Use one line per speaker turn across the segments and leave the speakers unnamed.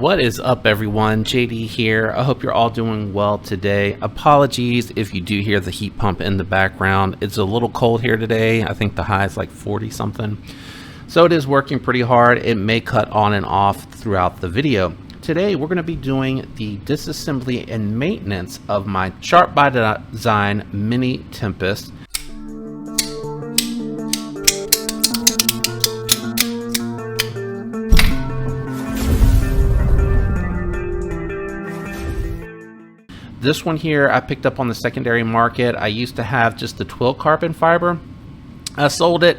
What is up, everyone? JD here. I hope you're all doing well today. Apologies if you do hear the heat pump in the background. It's a little cold here today. I think the high is like 40 something. So it is working pretty hard. It may cut on and off throughout the video. Today we're going to be doing the disassembly and maintenance of my Sharp by Design Mini Tempest. This one here I picked up on the secondary market. I used to have just the twill carbon fiber. I sold it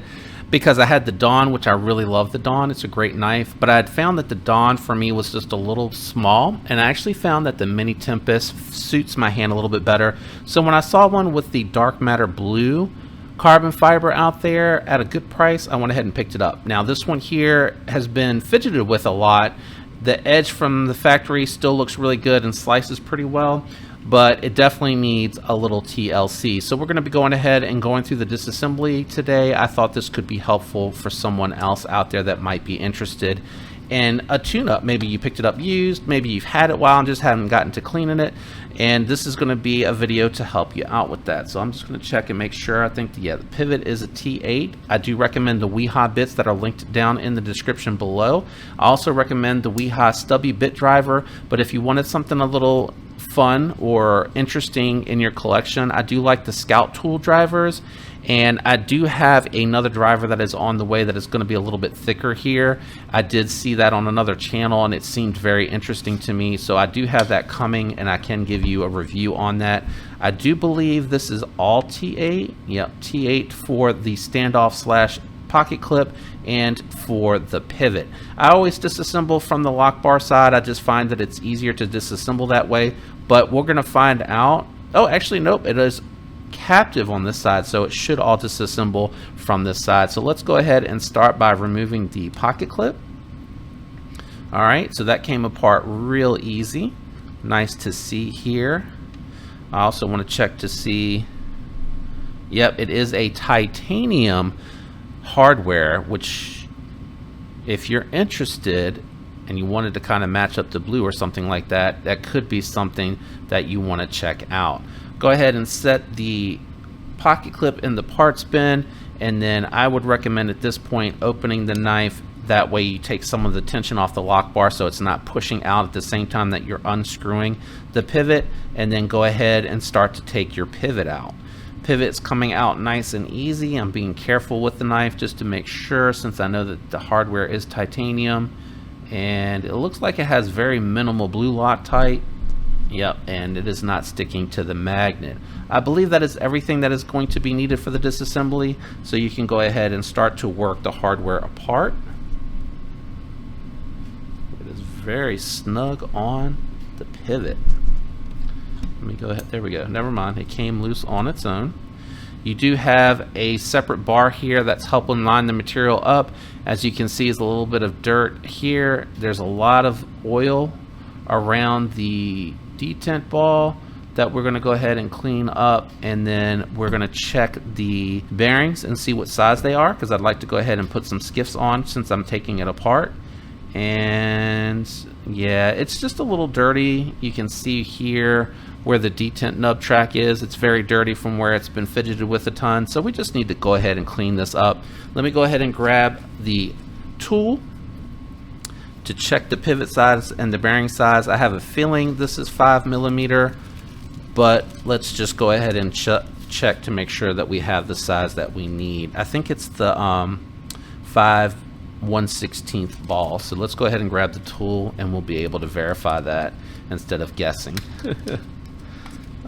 because I had the Dawn, which I really love the Dawn. It's a great knife, but I had found that the Dawn for me was just a little small, and I actually found that the Mini Tempest suits my hand a little bit better. So when I saw one with the dark matter blue carbon fiber out there at a good price, I went ahead and picked it up. Now this one here has been fidgeted with a lot. The edge from the factory still looks really good and slices pretty well, but it definitely needs a little TLC. So we're going to be going ahead and going through the disassembly today. I thought this could be helpful for someone else out there that might be interested in a tune-up. Maybe you picked it up used, maybe you've had it a while and just haven't gotten to cleaning it, and this is going to be a video to help you out with that. So I'm just going to check and make sure. I think the pivot is a T8. I do recommend the Weehaw bits that are linked down in the description below. I also recommend the Weehaw stubby bit driver, but if you wanted something a little fun or interesting in your collection, I do like the Scout tool drivers, and I do have another driver that is on the way that is going to be a little bit thicker here. I did see that on another channel and it seemed very interesting to me, so I do have that coming and I can give you a review on that. I do believe this is all T8. Yep, T8 for the standoff slash pocket clip and for the pivot. I always disassemble from the lock bar side. I just find that it's easier to disassemble that way, but we're going to find out. Oh, actually nope, it is captive on this side, so it should all disassemble from this side. So let's go ahead and start by removing the pocket clip. All right, so that came apart real easy. Nice to see here. I also want to check to see, yep, it is a titanium hardware, which if you're interested and you wanted to kind of match up the blue or something like that, that could be something that you want to check out. Go ahead and set the pocket clip in the parts bin, and then I would recommend at this point opening the knife. That way you take some of the tension off the lock bar so it's not pushing out at the same time that you're unscrewing the pivot, and then go ahead and start to take your pivot out. Pivot's coming out nice and easy. I'm being careful with the knife just to make sure, since I know that the hardware is titanium, and it looks like it has very minimal blue Loctite. Yep, and it is not sticking to the magnet. I believe that is everything that is going to be needed for the disassembly, so you can go ahead and start to work the hardware apart. It is very snug on the pivot. Let me go ahead, there we go, never mind, it came loose on its own. You do have a separate bar here that's helping line the material up. As you can see, is a little bit of dirt here. There's a lot of oil around the detent ball that we're going to go ahead and clean up, and then we're going to check the bearings and see what size they are, because I'd like to go ahead and put some skiffs on since I'm taking it apart. And yeah, it's just a little dirty. You can see here where the detent nub track is. It's very dirty from where it's been fidgeted with a ton, so we just need to go ahead and clean this up. Let me go ahead and grab the tool to check the pivot size and the bearing size. I have a feeling this is 5mm, but let's just go ahead and check to make sure that we have the size that we need. I think it's the 5 1/16 ball. So let's go ahead and grab the tool and we'll be able to verify that instead of guessing.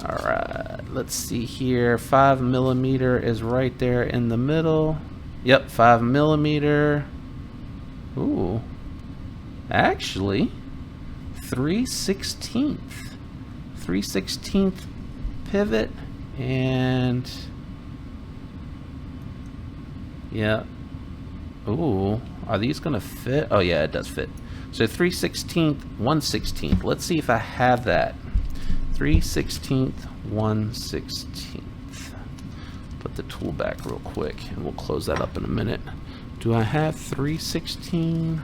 All right, let's see here. 5mm is right there in the middle. Yep, 5mm. Ooh, actually 3/16 pivot, and yeah. Ooh, are these gonna fit? Oh yeah, it does fit. So 3/16 1/16. Let's see if I have that. 3/16 1/16. Put the tool back real quick and we'll close that up in a minute. Do I have 3/16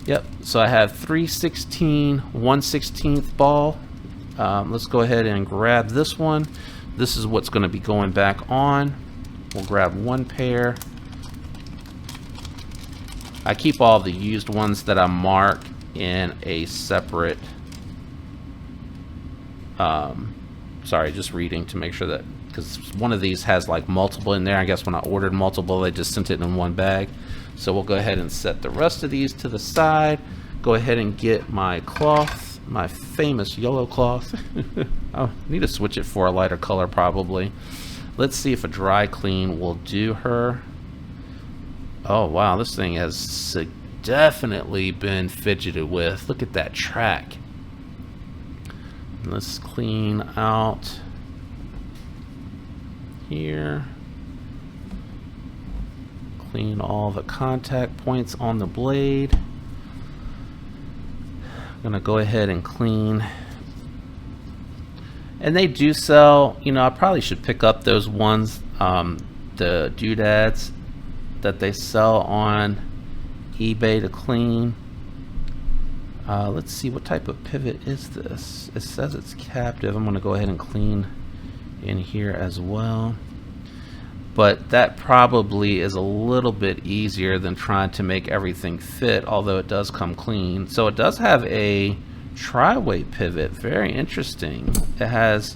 Yep, so I have 3/16 1/16 ball. Let's go ahead and grab this one. This is what's going to be going back on. We'll grab one pair. I keep all the used ones that I mark in a separate, sorry, just reading to make sure that, because one of these has like multiple in there. I guess when I ordered multiple, they just sent it in one bag. So we'll go ahead and set the rest of these to the side. Go ahead and get my cloth, my famous yellow cloth. I need to switch it for a lighter color probably. Let's see if a dry clean will do her. Oh wow, this thing has definitely been fidgeted with. Look at that track. Let's clean out here. Clean all the contact points on the blade. I'm gonna go ahead and clean. And they do sell, you know, I probably should pick up those ones, the doodads that they sell on eBay to clean. Let's see, what type of pivot is this? It says it's captive. I'm going to go ahead and clean in here as well. But that probably is a little bit easier than trying to make everything fit, although it does come clean. So it does have a tri-way pivot. Very interesting. It has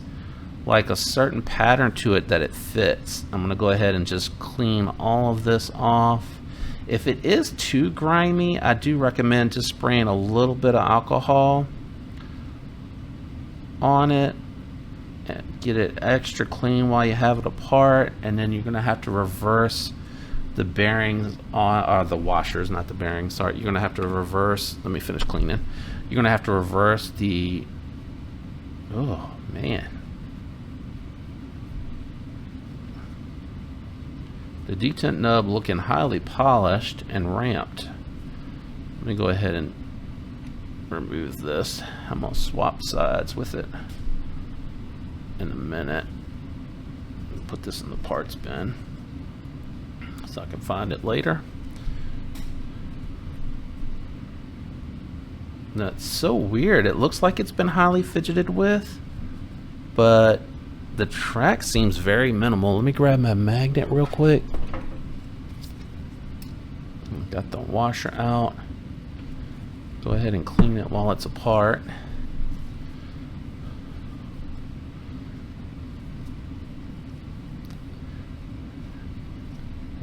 like a certain pattern to it that it fits. I'm going to go ahead and just clean all of this off. If it is too grimy, I do recommend just spraying a little bit of alcohol on it and get it extra clean while you have it apart. And then you're going to have to reverse the bearings on, or the washers, not the bearings, sorry. You're going to have to reverse, let me finish cleaning. You're going to have to reverse the, oh man. The detent nub looking highly polished and ramped. Let me go ahead and remove this. I'm gonna swap sides with it in a minute. Put this in the parts bin so I can find it later. That's so weird. It looks like it's been highly fidgeted with, but the track seems very minimal. Let me grab my magnet real quick. Got the washer out. Go ahead and clean it while it's apart.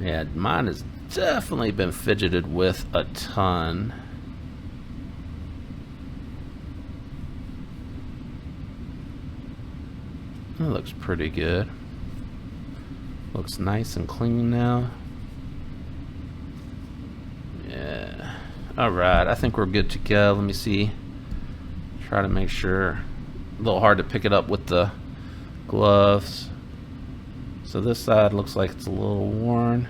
Yeah, mine has definitely been fidgeted with a ton. That looks pretty good. Looks nice and clean now. Yeah. Alright, I think we're good to go. Let me see. Try to make sure. A little hard to pick it up with the gloves. So this side looks like it's a little worn.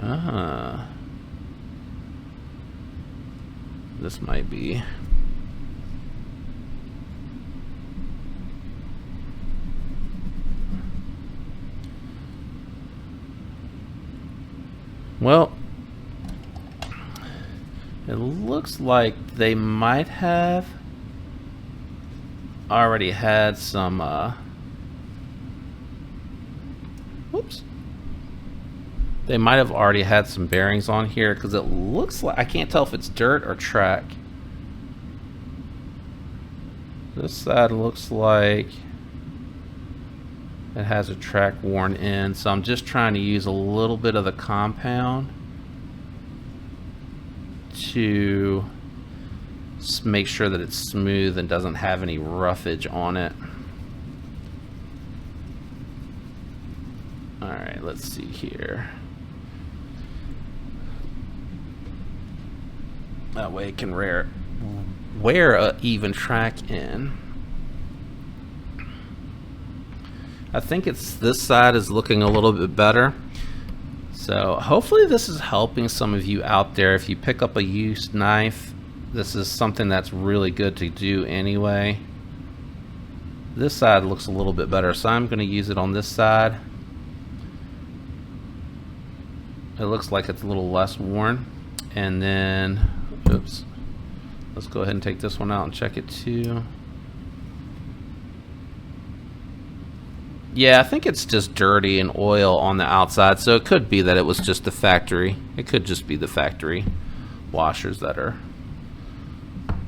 Ah. This might be. Well, it looks like they might have already had some, whoops. They might have already had some bearings on here because it looks like, I can't tell if it's dirt or track. This side looks like it has a track worn in, so I'm just trying to use a little bit of the compound to make sure that it's smooth and doesn't have any roughage on it. Alright, let's see here. That way it can wear a even track in. I think it's this side is looking a little bit better. So hopefully this is helping some of you out there. If you pick up a used knife, this is something that's really good to do anyway. This side looks a little bit better, so I'm going to use it on this side. It looks like it's a little less worn. And then, oops, let's go ahead and take this one out and check it too. Yeah, I think it's just dirty and oil on the outside, so it could be that it was just the factory. It could just be the factory washers that are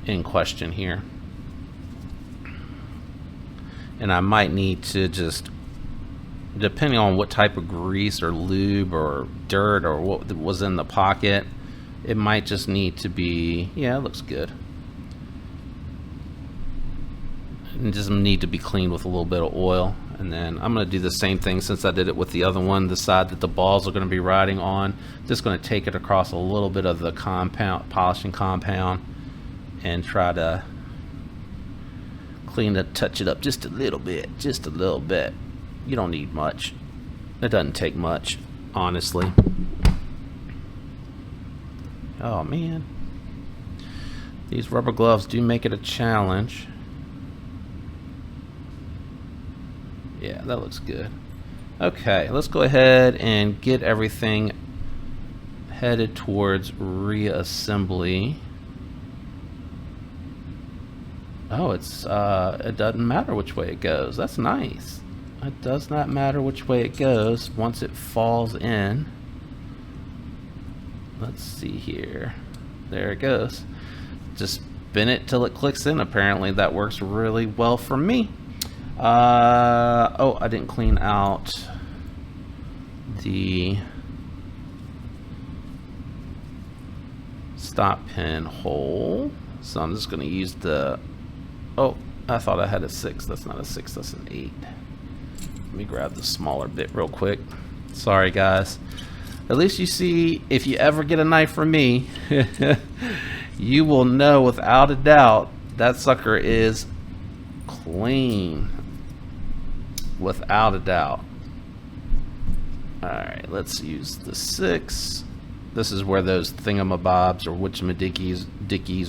in question here. And I might need to just, depending on what type of grease or lube or dirt or what was in the pocket, it might just need to be, yeah, it looks good. It just need to be cleaned with a little bit of oil. And then I'm going to do the same thing since I did it with the other one, the side that the balls are going to be riding on. Just going to take it across a little bit of the compound, polishing compound, and try to clean it, touch it up just a little bit, just a little bit. You don't need much. It doesn't take much, honestly. Oh man, these rubber gloves do make it a challenge. Yeah, that looks good. Okay, let's go ahead and get everything headed towards reassembly. Oh, it doesn't matter which way it goes. That's nice. It does not matter which way it goes once it falls in. Let's see here. There it goes. Just spin it till it clicks in. Apparently that works really well for me. Oh, I didn't clean out the stop pin hole, so I'm just going to use the, oh, I thought I had a 6. That's not a 6, that's an 8. Let me grab the smaller bit real quick. Sorry guys. At least you see, if you ever get a knife from me, you will know without a doubt that sucker is clean. Without a doubt. Alright, let's use the 6. This is where those thingamabobs or whatchamadickies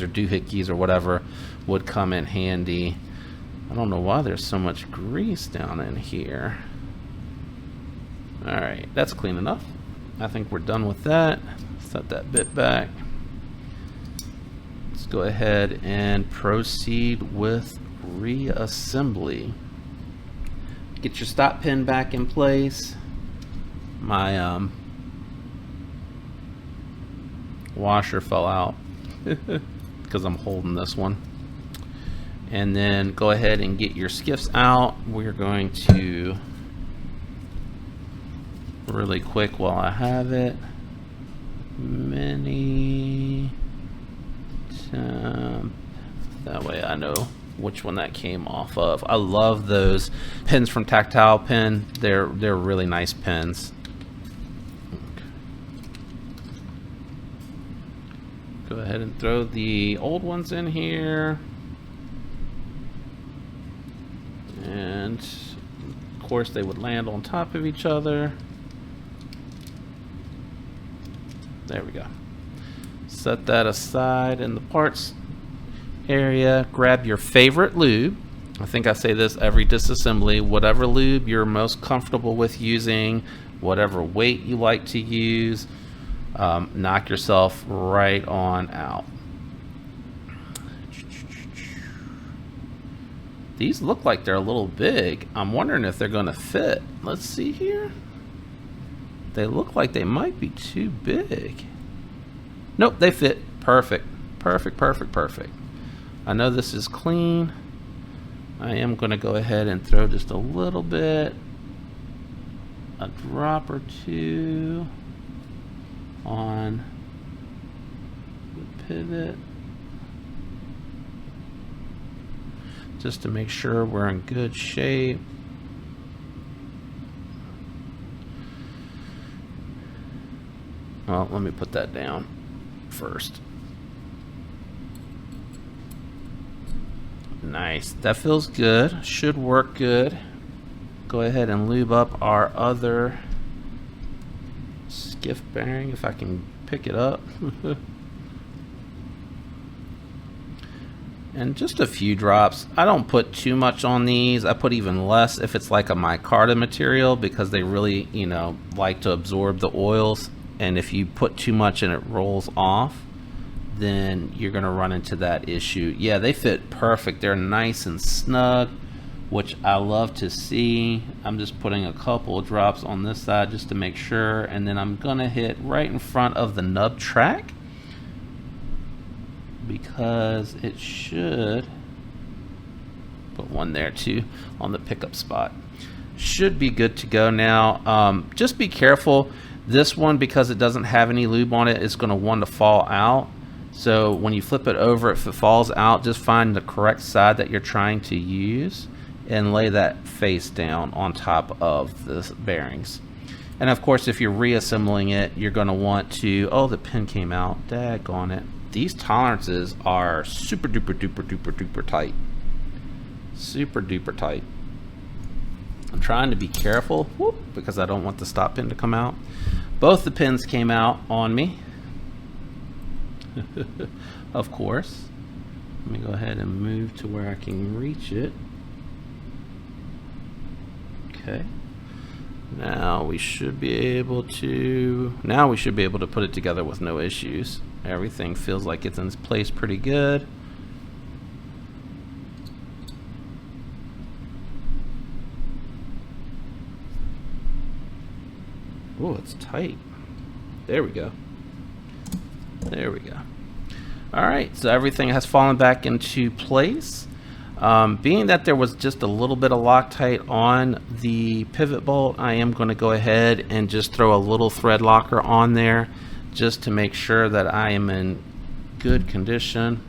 or doohickeys or whatever would come in handy. I don't know why there's so much grease down in here. Alright, that's clean enough. I think we're done with that. Set that bit back. Let's go ahead and proceed with reassembly. Get your stop pin back in place. My washer fell out because I'm holding this one. And then go ahead and get your skiffs out. We're going to, really quick while I have it, Mini Temp. That way I know which one that came off of. I love those pins from Tactile Pen. They're really nice pins. Go ahead and throw the old ones in here. And of course they would land on top of each other. There we go. Set that aside in the parts area. Grab your favorite lube. I think I say this every disassembly. Whatever lube you're most comfortable with using, whatever weight you like to use, knock yourself right on out. These look like they're a little big. I'm wondering if they're going to fit. Let's see here. They look like they might be too big. Nope, they fit. Perfect. Perfect, perfect, perfect. I know this is clean. I am going to go ahead and throw just a little bit, a drop or two on the pivot, just to make sure we're in good shape. Well, let me put that down first. Nice. That feels good. Should work good. Go ahead and lube up our other skiff bearing if I can pick it up. And just a few drops. I don't put too much on these. I put even less if it's like a micarta material, because they really, you know, like to absorb the oils. and if you put too much and it rolls off, then you're gonna run into that issue. Yeah, they fit perfect. They're nice and snug, which I love to see. I'm just putting a couple of drops on this side just to make sure, and then I'm gonna hit right in front of the nub track because it should, put one there too on the pickup spot. Should be good to go now. Just be careful. This one, because it doesn't have any lube on it, is gonna want to fall out. So when you flip it over, if it falls out, just find the correct side that you're trying to use and lay that face down on top of the bearings. And of course, if you're reassembling it, you're going to want to, oh, the pin came out, daggone it. These tolerances are super duper duper duper duper tight. Super duper tight. I'm trying to be careful, whoop, because I don't want the stop pin to come out. Both the pins came out on me. Of course. Let me go ahead and move to where I can reach it. Okay. Now we should be able to put it together with no issues. Everything feels like it's in place pretty good. Oh, it's tight. There we go. There we go. All right, so everything has fallen back into place. Being that there was just a little bit of Loctite on the pivot bolt, I am going to go ahead and just throw a little thread locker on there just to make sure that I am in good condition.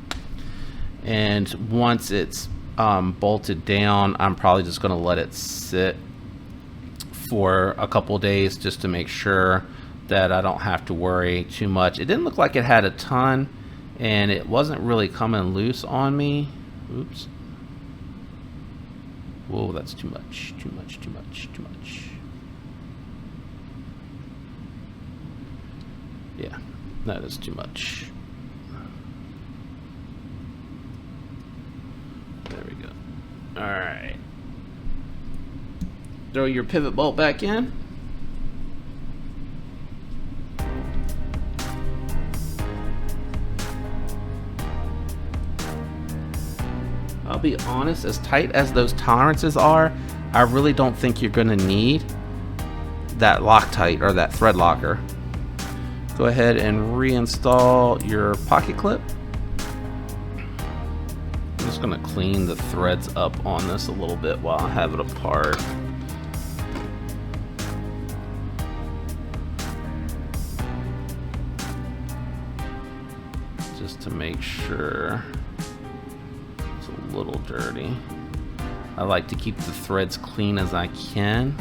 And once it's bolted down, I'm probably just going to let it sit for a couple days just to make sure that I don't have to worry too much. It didn't look like it had a ton, and it wasn't really coming loose on me. Oops. Whoa, that's too much, too much, too much, too much. Yeah, that is too much. There we go. All right. Throw your pivot bolt back in. I'll be honest, as tight as those tolerances are, I really don't think you're going to need that Loctite or that thread locker. Go ahead and reinstall your pocket clip. I'm just going to clean the threads up on this a little bit while I have it apart. Just to make sure. A little dirty. I like to keep the threads clean as I can,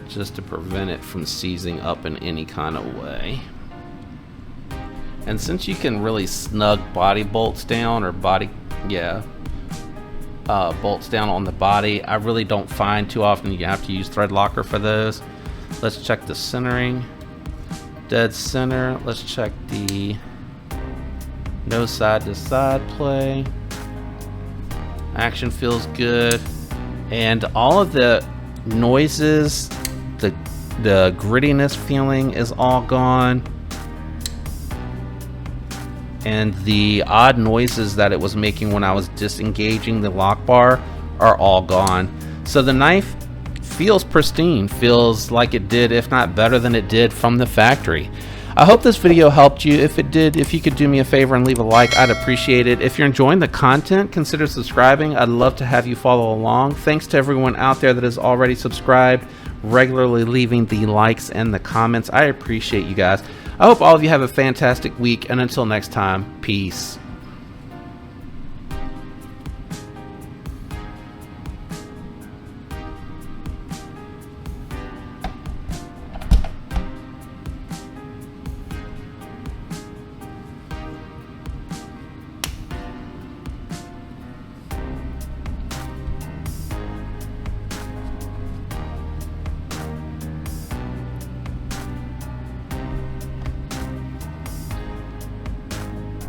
just to prevent it from seizing up in any kind of way. And since you can really snug body bolts down, or bolts down on the body, I really don't find too often you have to use thread locker for those. Let's check the centering. Dead center. Let's check the no side to side play. Action feels good, and all of the noises, the grittiness feeling is all gone, and the odd noises that it was making when I was disengaging the lock bar are all gone. So the knife feels pristine, feels like it did, if not better than it did from the factory. I hope this video helped you. If it did, if you could do me a favor and leave a like, I'd appreciate it. If you're enjoying the content, consider subscribing. I'd love to have you follow along. Thanks to everyone out there that is already subscribed, regularly leaving the likes and the comments. I appreciate you guys. I hope all of you have a fantastic week, and until next time, peace.